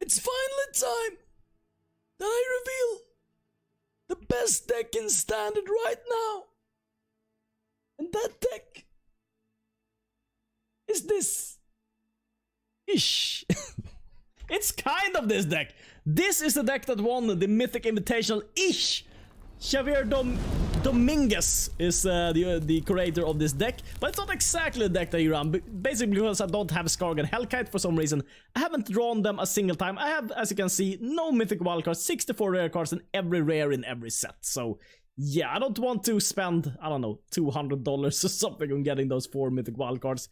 It's finally time that I reveal the best deck in Standard right now. And that deck is this. Ish. It's kind of this deck. This is the deck that won the Mythic Invitational ish. Javier Dominguez is the creator of this deck, but it's not exactly the deck that you run, basically because I don't have Skarg and Hellkite for some reason. I haven't drawn them a single time. I have, as you can see, no mythic wildcards, 64 rare cards, and every rare in every set. So yeah, I don't want to spend, I don't know, $200 or something on getting those 4 mythic wildcards.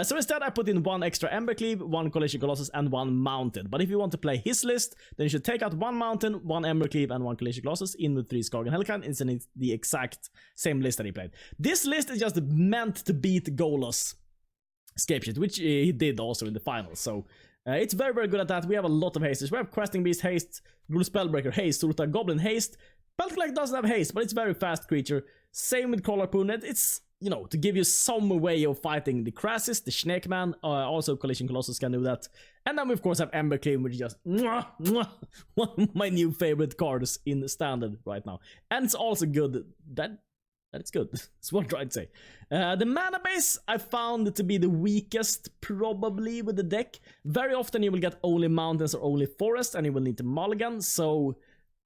So instead I put in 1 extra Embercleave, 1 Colossus, and 1 Mountain. But if you want to play his list, then you should take out 1 Mountain, 1 Embercleave, and 1 Colossus in with 3 Skarg and Hellkite. It's the exact same list that he played. This list is just meant to beat Golos Escape Sheet, which he did also in the finals. So it's very, very good at that. We have a lot of hastes. We have Questing Beast Haste, Gruul Spellbreaker Haste, Zhur-Taa Goblin Haste. Pelt Collector doesn't have haste, but it's a very fast creature. Same with Kraul Harpooner. It's, you know, to give you some way of fighting the Krasis, the Snake Man. Also, Colossus can do that. And then we, of course, have Embercleave, which is just one of my new favorite cards in Standard right now. And it's also good. That's good. That's what I'm trying to say. The mana base I found to be the weakest, probably, with the deck. Very often you will get only mountains or only forest, and you will need to mulligan. So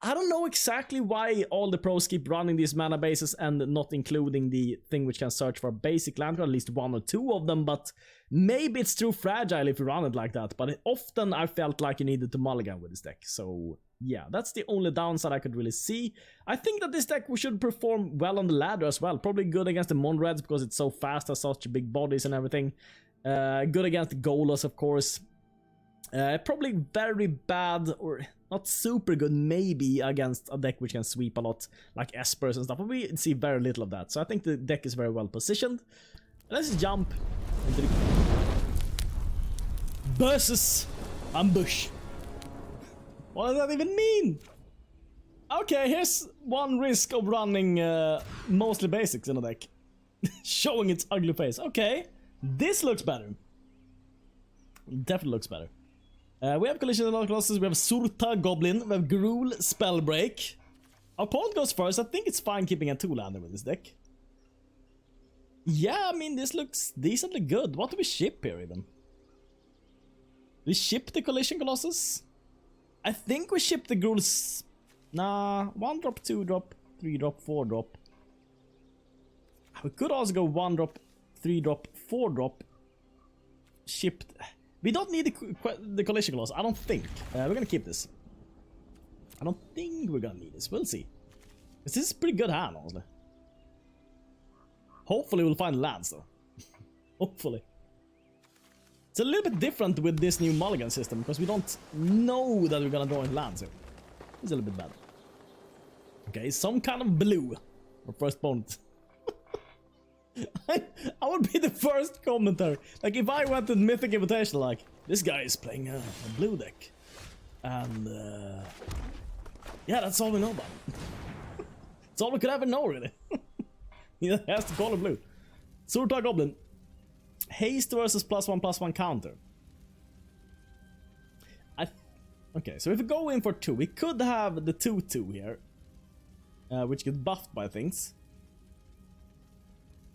I don't know exactly why all the pros keep running these mana bases and not including the thing which can search for basic land card, at least 1 or 2 of them, but maybe it's too fragile if you run it like that. But often I felt like you needed to mulligan with this deck. So yeah, that's the only downside I could really see. I think that this deck should perform well on the ladder as well. Probably good against the Monreds because it's so fast, has such big bodies and everything. Good against the Golos, of course. Probably very bad, or not super good, maybe against a deck which can sweep a lot, like Espers and stuff, but we see very little of that. So I think the deck is very well positioned. Let's jump into the versus ambush. What does that even mean? Okay, here's one risk of running mostly basics in a deck. Showing its ugly face. Okay, this looks better. Definitely looks better. We have Collision and Colossus, we have Zhur-Taa Goblin, we have Gruul Spellbreaker. Our opponent goes first. I think it's fine keeping a 2-lander with this deck. Yeah, I mean, this looks decently good. What do we ship here even? We ship the Collision Colossus? I think we ship the Gruul. Nah, 1-drop, 2-drop, 3-drop, 4-drop. We could also go 1-drop, 3-drop, 4-drop. Shipped. We don't need the Collision Colossus, I don't think. We're gonna keep this. I don't think we're gonna need this. We'll see. This is a pretty good hand, honestly. Hopefully we'll find lands, though. Hopefully. It's a little bit different with this new mulligan system, because we don't know that we're gonna draw in lands here. It's a little bit bad. Okay, some kind of blue. Our first opponent. I would be the first commenter. Like, if I went to Mythic Invitational, like, this guy is playing a blue deck. And, yeah, that's all we know about him. That's all we could ever know, really. He has to call it blue. Zhur-Taa Goblin. Haste versus +1/+1 counter. Okay, so if we go in for 2, we could have the 2/2 here. Which gets buffed by things.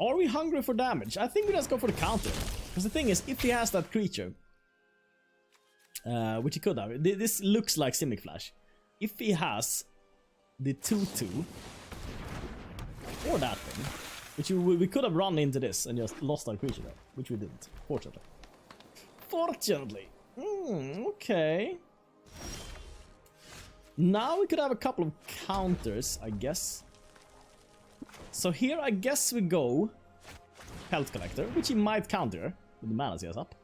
Are we hungry for damage? I think we just go for the counter. Because the thing is, if he has that creature, which he could have, this looks like Simic Flash. If he has the 2/2, or that thing, which we could have run into this and just lost our creature there, which we didn't, fortunately. Fortunately. Okay. Now we could have a couple of counters, I guess. So here, I guess we go Pelt Collector, which he might counter with the mana he has up.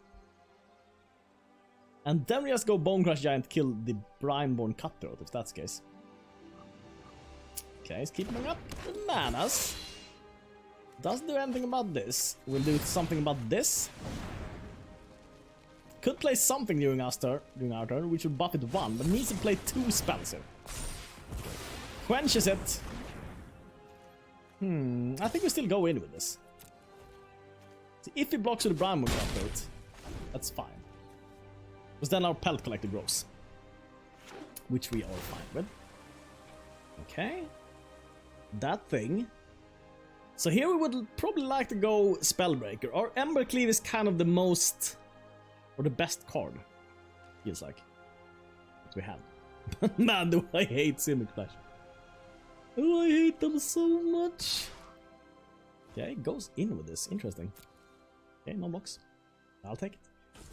And then we just go Bonecrusher Giant, kill the Brineborn Cutthroat, if that's the case. Okay, he's keeping up the manas. Doesn't do anything about this. We'll do something about this. Could play something during our turn, which would buff it 1, but needs to play 2 spells here. Quenches it. I think we still go in with this. So if he blocks with the Brineborn Cutthroat, that's fine. Because then our Pelt Collector grows. which we are fine with. Okay. That thing. So here we would probably like to go Spellbreaker. Our Embercleave is kind of the most, or the best card, feels like, that we have. Man, do I hate Simic Flash. Oh, I hate them so much. Okay, goes in with this. Interesting. Okay, no box. I'll take it.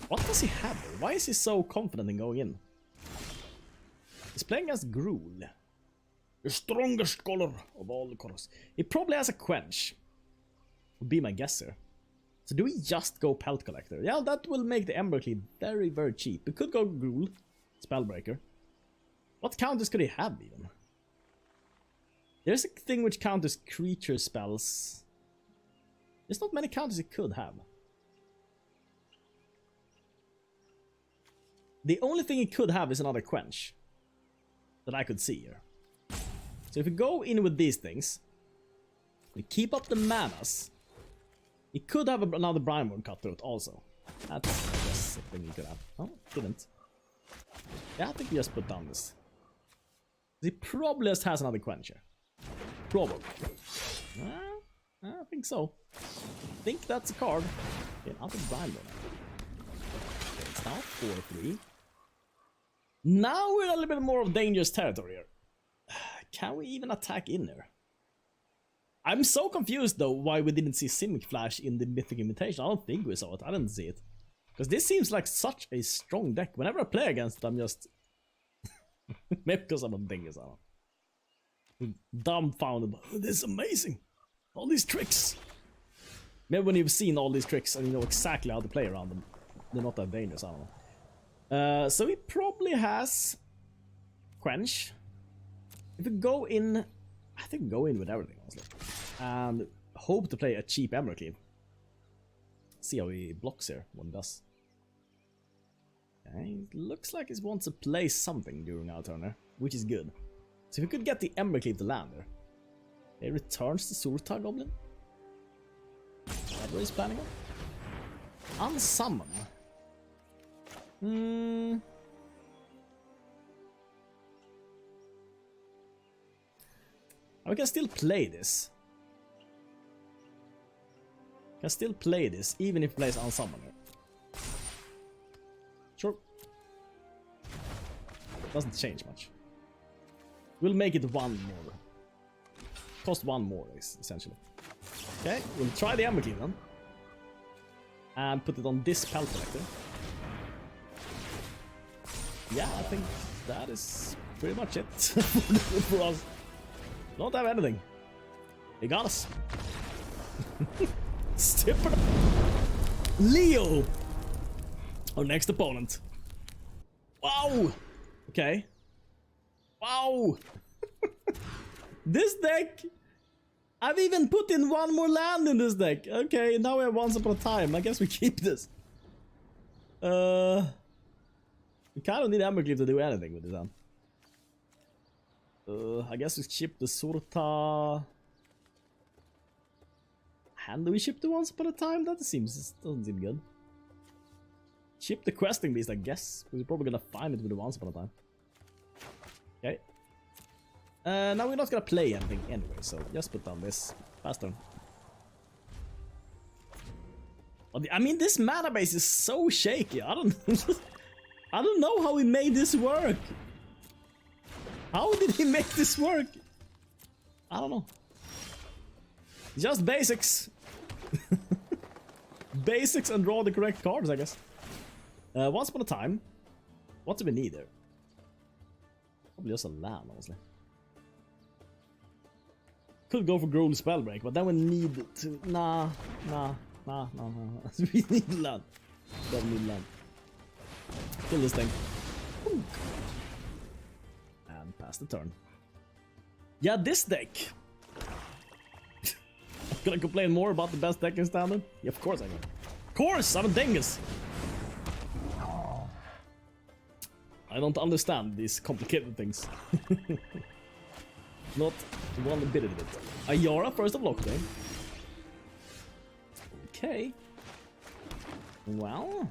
What does he have there? Why is he so confident in going in? He's playing as Gruul, the strongest scholar of all the colors. He probably has a Quench. Would be my guess here. So do we just go Pelt Collector? Yeah, that will make the Embercleave very, very cheap. We could go Gruul, Spellbreaker. What counters could he have even? There's a thing which counters creature spells. There's not many counters he could have. The only thing he could have is another Quench that I could see here. So if we go in with these things, we keep up the manas. He could have another Brineborn Cutthroat also. That's, I guess, a thing he could have. Oh, didn't. Yeah, I think we just put down this. He probably just has another Quencher. Probably. I think so. I think that's a card. Okay, another Brineborn. Okay, it's now 4-3. Now we're in a little bit more of dangerous territory here. Can we even attack in there? I'm so confused though why we didn't see Simic Flash in the Mythic Invitation. I don't think we saw it. I didn't see it. Because this seems like such a strong deck. Whenever I play against it, I'm just... Maybe because I'm a dingus, I don't know. Dumbfounded. Oh, this is amazing. All these tricks. Maybe when you've seen all these tricks and you know exactly how to play around them, they're not that dangerous, I don't know. So he probably has Quench. If we go in, I think go in with everything, honestly. And hope to play a cheap Embercleave. See how he blocks here, what he does. Okay, it looks like he wants to play something during our turn there, which is good. So if we could get the Embercleave to land there. He returns the Zhur-Taa Goblin. Is that what he's planning on? Unsummon. We can still play this. Can still play this, even if he plays Unsummon here. Sure. Doesn't change much. We'll make it one more. Cost one more, essentially. Okay, we'll try the Embercleave then. And put it on this Pelt Collector. Yeah, I think that is pretty much it for us. Don't have anything. He got us. Stipper. Leo! Our next opponent. Wow! Okay. Wow! This deck! I've even put in one more land in this deck. Okay, now we have Once Upon a Time. I guess we keep this. We kind of need Embercleave to do anything with this hand. I guess we ship the Zhur-Taa. And do we ship the Once Upon a Time? That doesn't seem good. Ship the Questing Beast, I guess. We're probably gonna find it with the Once Upon a Time. Okay. Now we're not gonna play anything anyway, so just put down this. Fast turn. I mean, this mana base is so shaky. I don't know how he made this work. How did he make this work? I don't know. Just basics. Basics and draw the correct cards, I guess. Once Upon a Time. What do we need there? Probably just a land, honestly. Could go for Gruul Spellbreaker, but then we need to... Nah. We need land. Don't need land. Kill this thing. Ooh. And pass the turn. Yeah, this deck. I'm gonna complain more about the best deck in Standard? Yeah, of course I can. Of course, I'm a dingus. I don't understand these complicated things. Not one bit of it. Ayara first of lockdown. Okay. Well,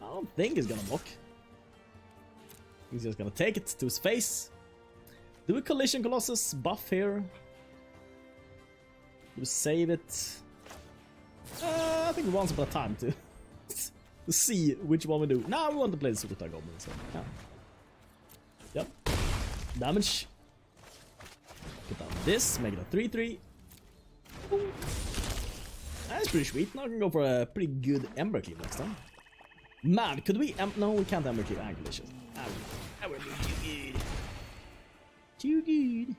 I don't think he's gonna block. He's just gonna take it to his face. Do we Collision Colossus buff here? Do we save it? I think once upon a time to see which one we do. Now we want to play the Zhur-Taa Goblin, so yeah. Yep. Damage. Put down this, make it a 3-3. That's pretty sweet. Now I can go for a pretty good Embercleave next time. Man, could we no, we can't Embercleave and Collision. That would be too good. Too good.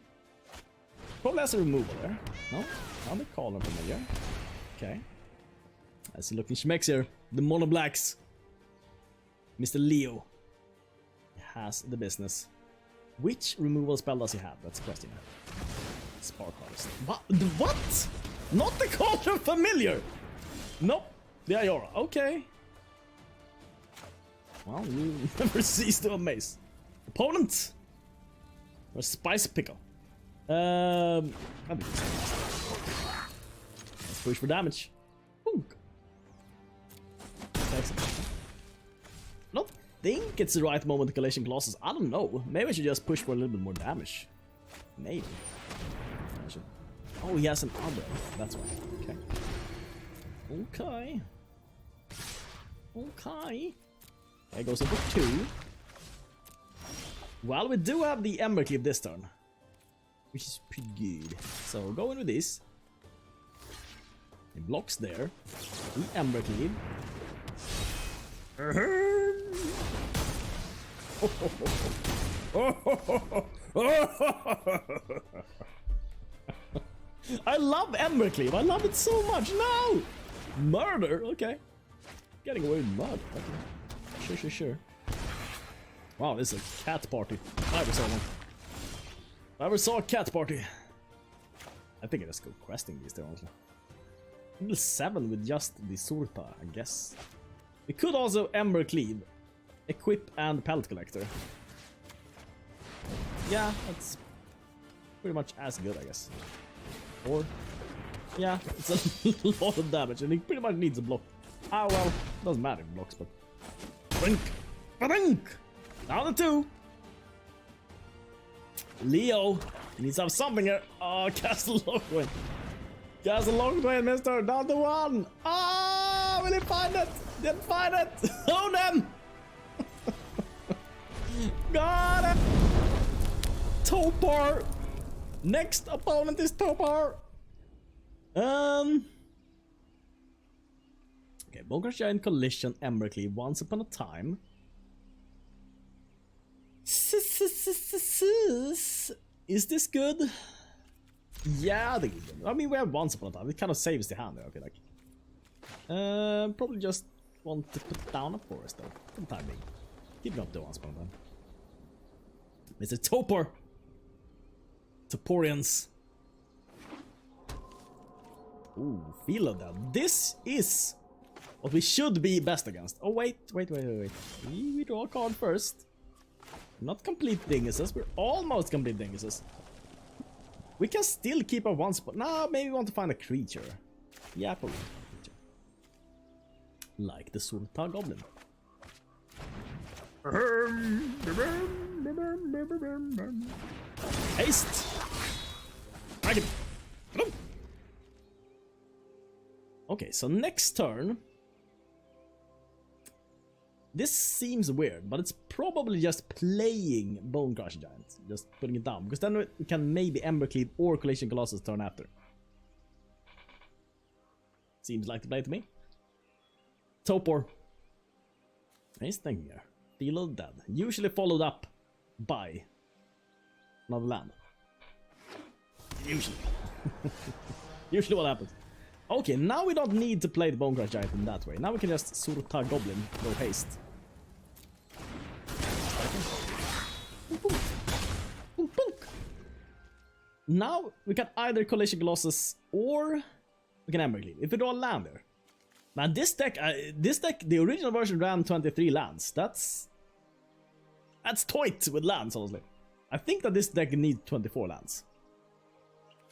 Probably has a removal there. No? Another color familiar. Okay. As he looking schmecks here. The mono blacks. Mr. Leo has the business. Which removal spell does he have? That's the question. Spark Harvest. What? Not the color familiar! Nope. The Iora. Okay. Well, you never cease to amaze. Opponent! Or Spice Pickle. Let's push for damage. Boonk. Excellent. I don't think it's the right moment to Collision Colossus. I don't know. Maybe I should just push for a little bit more damage. Maybe. I should. Oh, he has an other. That's why. Okay. Okay. Okay. There goes number 2. Well, we do have the Embercleave this turn, which is pretty good. So going with this. It blocks there. The Embercleave. I love Embercleave. I love it so much. No! Murder? Okay. Getting away with mud. Okay. Sure. Wow, this is a cat party. I never saw one. I never saw a cat party. I think I just go questing these there, honestly. Level 7 with just the Zhur-Taa, I guess. We could also Embercleave, equip, and Pelt Collector. Yeah, that's pretty much as good, I guess. Or, yeah, it's a lot of damage, and he pretty much needs a block. Ah, well, doesn't matter if it blocks, but... Brink! Brink! Down to 2! Leo needs to have something here. Oh, cast a long way. Cast a long way, mister. Down to 1. Ah, will he find it? Didn't find it. Own him. Got it. Topar. Next opponent is Topar. Okay, Bonecrusher Giant, Collision, Embercleave, once upon a time. Is this good? Yeah, I think it's good. I mean, we have once upon a time. It kind of saves the hand there, I feel like. Probably just want to put down a forest though, for the time being. Keep it up to once upon a time. Mr. Topor! Toporians. Ooh, feel of that. This is what we should be best against. Oh, wait. We draw a card first. Not complete dinguses, we're almost complete dinguses. We can still keep our one spot. Nah, maybe we want to find a creature. Yeah, probably. Like the Zhur-Taa Goblin. Haste! Dragon! Okay, so next turn. This seems weird, but it's probably just playing Bonecrusher Giant. Just putting it down. Because then we can maybe Embercleave or Collision Colossus turn after. Seems like the play to me. Topor. Nice thing here. Feel of Dead. Usually followed up by another land. Usually. Usually what happens. Okay, now we don't need to play the Bonecrusher Giant in that way. Now we can just Zhur-Taa Goblin, go haste. Now we can either Collision Colossus or we can Embercleave. If we draw a land there. Man, this deck, the original version ran 23 lands. That's toit with lands, honestly. I think that this deck needs 24 lands.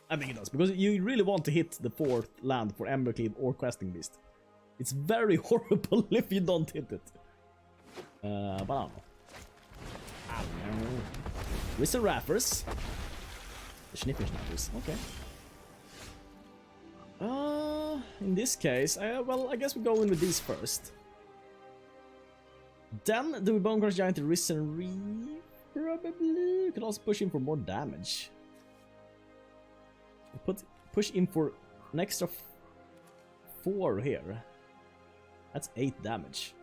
I think it does, because you really want to hit the 4th land for Embercleave or Questing Beast. It's very horrible if you don't hit it. But I don't know. I don't know. Whistle Raffers. The Schnipper Snappers, okay. In this case, well, I guess we go in with these first. Then do we Bonecrusher Giant Risen Reef? Probably. Could also push in for more damage. Push in for an extra 4 here. That's 8 damage.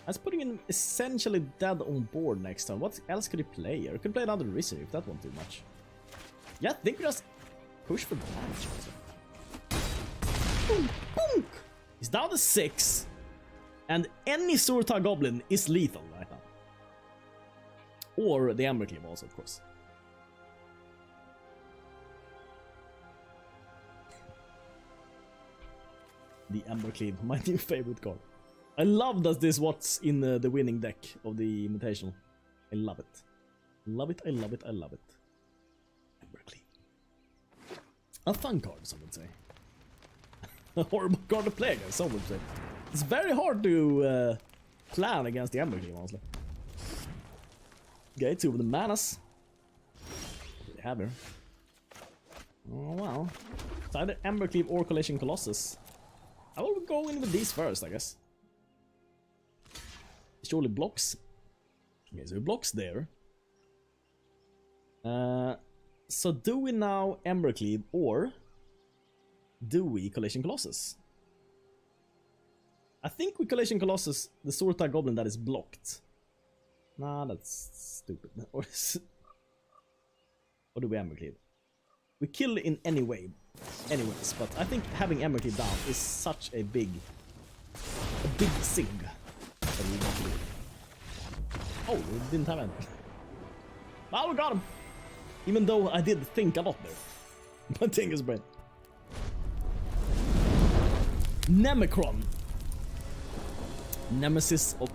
That's putting in essentially dead on board next time. What else could he play here? Could play another Risen if that won't do much. Yeah, I think we just push for damage also. Boom, boom. He's down to 6. And any Zhur-Taa Goblin is lethal right now. Or the Embercleave also, of course. The Embercleave, my new favorite card. I love that this what's in the winning deck of the Invitational. I love it. Love it, I love it, I love it. Embercleave. A fun card, some would say. A horrible card to play against, some would say. It's very hard to plan against the Embercleave, honestly. Okay, 2 of the manas. What do they have here? Oh, wow. It's either Embercleave or Colossus. I will go in with these first, I guess. Surely blocks. Okay, so blocks there. So do we now Embercleave or do we Colossus? I think we Colossus the Zhur-Taa Goblin that is blocked. Nah, that's stupid. Or do we Embercleave? We kill in any way. Anyways, but I think having Embercleave down is such a big thing. Oh, we didn't have any. Well, we got him. Even though I did think a lot there. My thing is brain. Nemecron. Nemesis of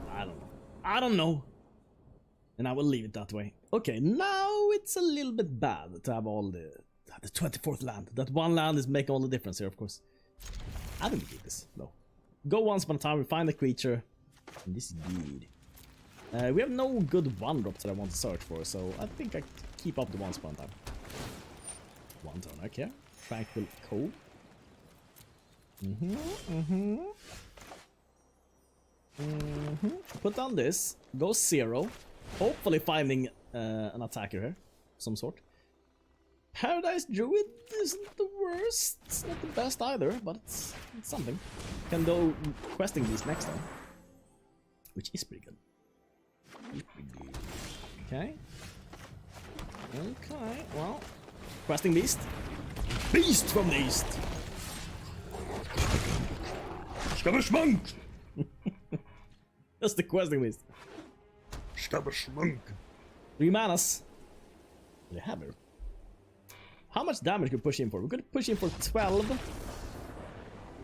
I don't know. And I will leave it that way. Okay, now it's a little bit bad to have all the 24th land. That one land is making all the difference here, of course. I think we keep this, though. Go once upon a time, we find a creature. And this is good. We have no good 1-drops that I want to search for, so I think I keep up the once upon a time. 1 turn, okay. Tranquil Cove. Put down this. Go 0. Hopefully finding an attacker here. Some sort. Paradise Druid isn't the worst. It's not the best either, but it's something. Can go questing these next time. Which is pretty good. Okay. Okay, well. Questing Beast. Beast from the East! Skabberschmunk! That's the questing Beast. Skabberschmunk. 3 manas. What do they have here? How much damage could we push in for? We could push in for 12.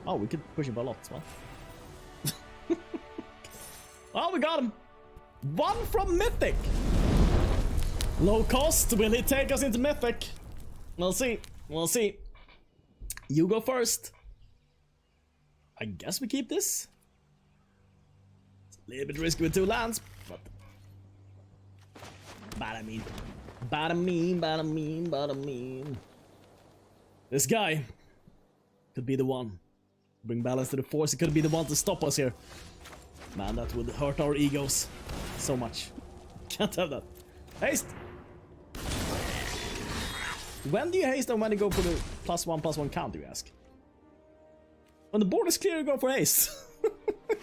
Oh, we could push in for a lot as well. Oh, we got him! 1 from Mythic! Low cost, will he take us into Mythic? We'll see, we'll see. You go first. I guess we keep this. It's a little bit risky with 2 lands, but... Bada mean. This guy could be the one. Bring balance to the force, it could be the one to stop us here. Man, that would hurt our egos so much. Can't have that. Haste! When do you haste and when you go for the +1/+1 counter, you ask? When the board is clear, you go for haste.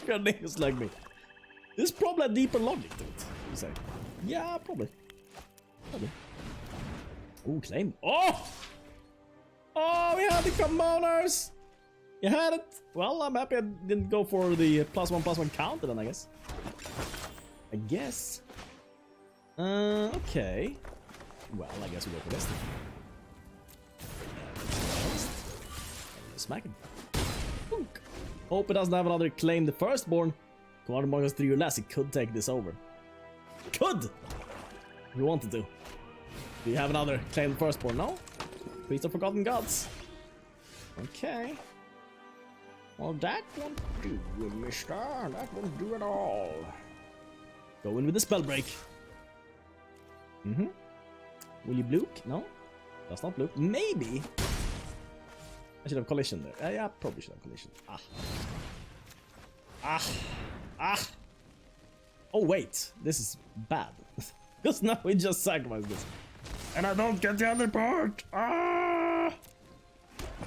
You're niggas like me. There's probably a deeper logic to it, you say. Yeah, probably. Ooh, claim. Oh! Oh, we had the commoners! You had it! Well, I'm happy I didn't go for the +1/+1 counter then, I guess. Okay. Well, I guess we go for this then. Smack him. Boonk. Hope it doesn't have another claim the firstborn. Commander Marcus 3 or less, it could take this over. Could! If you wanted to. Do you have another claim the firstborn? No? Priest of Forgotten Gods. Okay. Well, that won't do, mister. That won't do at all. Go in with the spell break. Mm-hmm. Will you bloop? No? Does not bloop. Maybe. I should have collision there. Yeah, probably should have collision. Oh wait, this is bad. Because now we just sacrifice this. And I don't get the other part! Oh.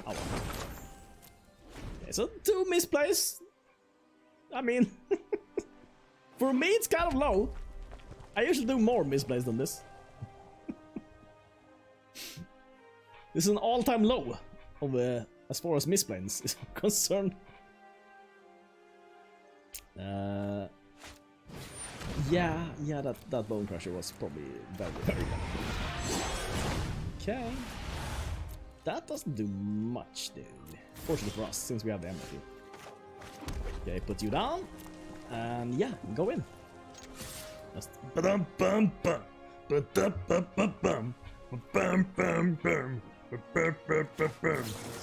Okay, so 2 misplays. I mean, for me it's kind of low. I usually do more misplays than this. This is an all-time low of as far as misplays is concerned. Yeah, that Bonecrusher was probably very bad. Okay. That doesn't do much, dude. Fortunately for us, since we have the Embercleave. Okay, put you down. And yeah, go in. Just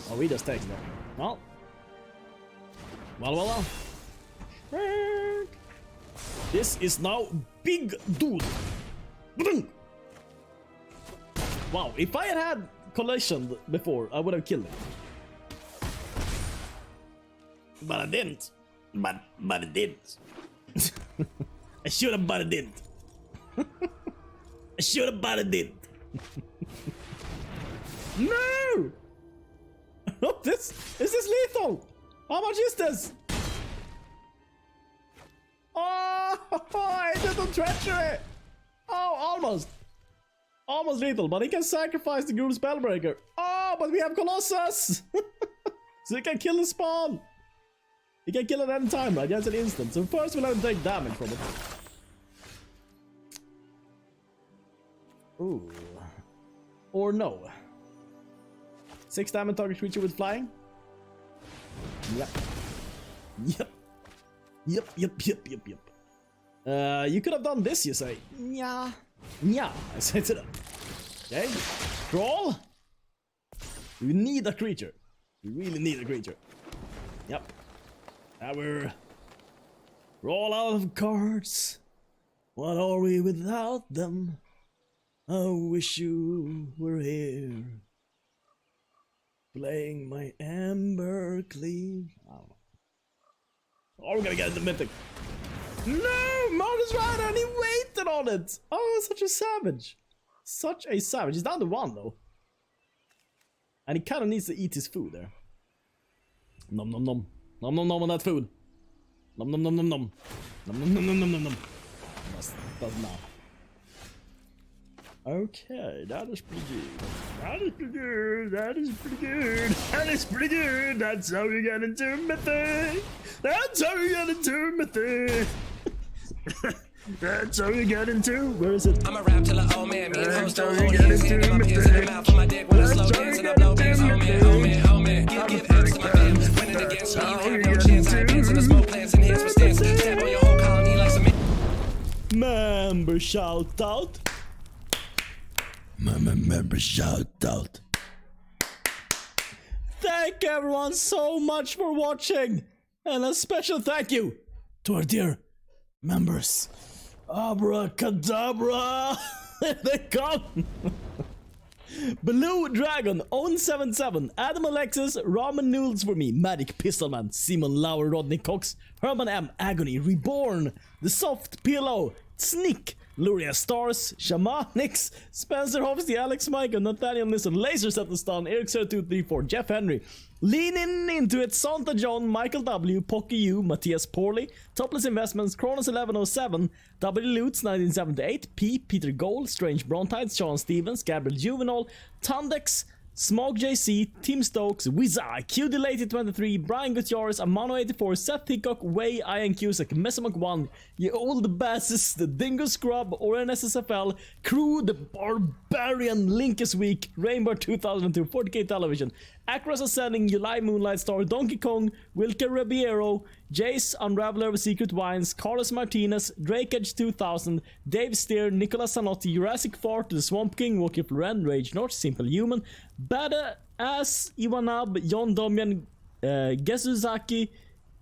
oh, we just take them. Well. This is now big dude. Wow, if I had collision before, I would have killed him. But I didn't. But I didn't. I should have, but I didn't. I should have, but I didn't. No! Not this. Is this lethal? How much is this? Oh, I did the treachery. Oh, almost. Almost lethal, but he can sacrifice the Gruul Spellbreaker. Oh, but we have Colossus. So he can kill the spawn. He can kill it any time, right? That's an instant. So first we'll have to take damage from it. Ooh. Or no. 6 damage target creature with flying? Yep. Yep. You could have done this, you say. Yeah, I say to them. Okay. Kraul. We need a creature. We really need a creature. Yep. Now we're all out of cards. What are we without them? I wish you were here. Playing my Embercleave. I don't know. Oh, we're gonna get the mythic. No! Martin's right and he waited on it! Oh, such a savage. Such a savage. He's down to 1 though. And he kinda needs to eat his food there. Nom nom nom. Nom nom nom on that food. Nom nom nom nom nom. Nom nom nom nom nom nom nom. That's now. Okay, that is pretty good. That is pretty good. That is pretty good. That is pretty good. That's how you get into mythic. That's how you get into mythic. That's how you get into. Where is it? I'm a rap till an old man. Me and hoes don't hold hands. Get my peers in the mouth for my dick when I slow dance and I blow bands. Oh man. Give abs to my fam. Winning against me, you have no chance. I advance in the smoke plants and hits with stance. Stab on your whole colony like some member shout out. Member shout out. Thank everyone so much for watching, and a special thank you to our dear members. Abracadabra. There they come. Blue Dragon, Own77, Adam Alexis, Ramen Noodles for me, Magic Pistolman, Simon Lauer, Rodney Cox, Herman M, Agony, Reborn, The Soft Pillow, Sneak, Luria Stars, Shamanix, Spencer Hofsty, Alex Michael, Nathaniel Nissen, Laser Set the Stun, Eric0234, Jeff Henry, Leaning Into It, Santa John, Michael W, Pocky U, Matthias Porley, Topless Investments, Kronos 1107, W Lutz 1978, P, Peter Gold, Strange Brontides, Sean Stevens, Gabriel Juvenal, Tundex, Smog JC, Tim Stokes, Wizai, QD83, Brian Gutierrez, Amano84, Seth Hickok, Way, Ian Cusack, Messamuk1, You Old Basses, The Dingo Scrub, Oren SSFL, Crew, The Barbarian, Linkus Week, Rainbow 2002, 40K Television, Acros Ascending, July Moonlight Star, Donkey Kong, Wilke Ribeiro, Jace, Unraveler of Secret Wines, Carlos Martinez, Drake Edge 2000, Dave Steer, Nicolas Sanotti, Jurassic Fart, The Swamp King, Walkie Floren, Rage North, Simple Human, Badass, Iwanab, John Domian, Gesuzaki,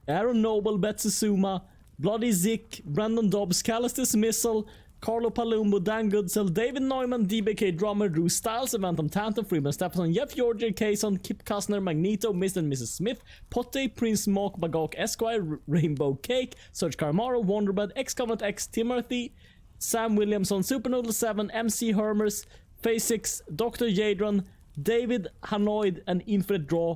Aaron Noble, Betsuzuma, Bloody Zik, Brandon Dobbs, Callistus Missile, Carlo Palumbo, Dan Goodsell, David Neumann, DBK Drummer, Drew Styles, Eventum Tantum, Freeman Stephenson, Jeff Georgia, Kayson, Kip Kastner, Magneto, Mr. and Mrs. Smith, Potte, Prince Mock, Bagok Esquire, Rainbow Cake, Serge Carmaro, Wonderbud, X-Comet X, Timothy, Sam Williamson, Supernoodle 7, MC Hermers, Phase6, Dr. Jadron, David Hanoid, and Infinite Draw,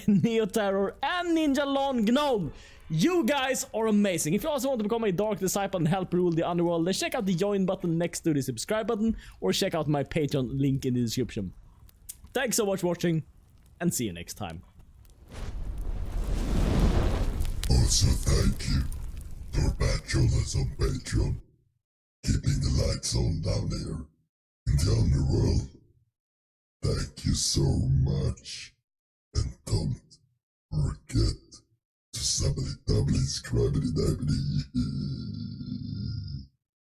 Neo Terror, and Ninja Lon Gnome. You guys are amazing. If you also want to become a Dark Disciple and help rule the underworld, then check out the join button next to the subscribe button, or check out my Patreon link in the description. Thanks so much for watching, and see you next time. Also, thank you to our patrons on Patreon, keeping the lights on down there in the underworld. Thank you so much, and don't forget to subscribe.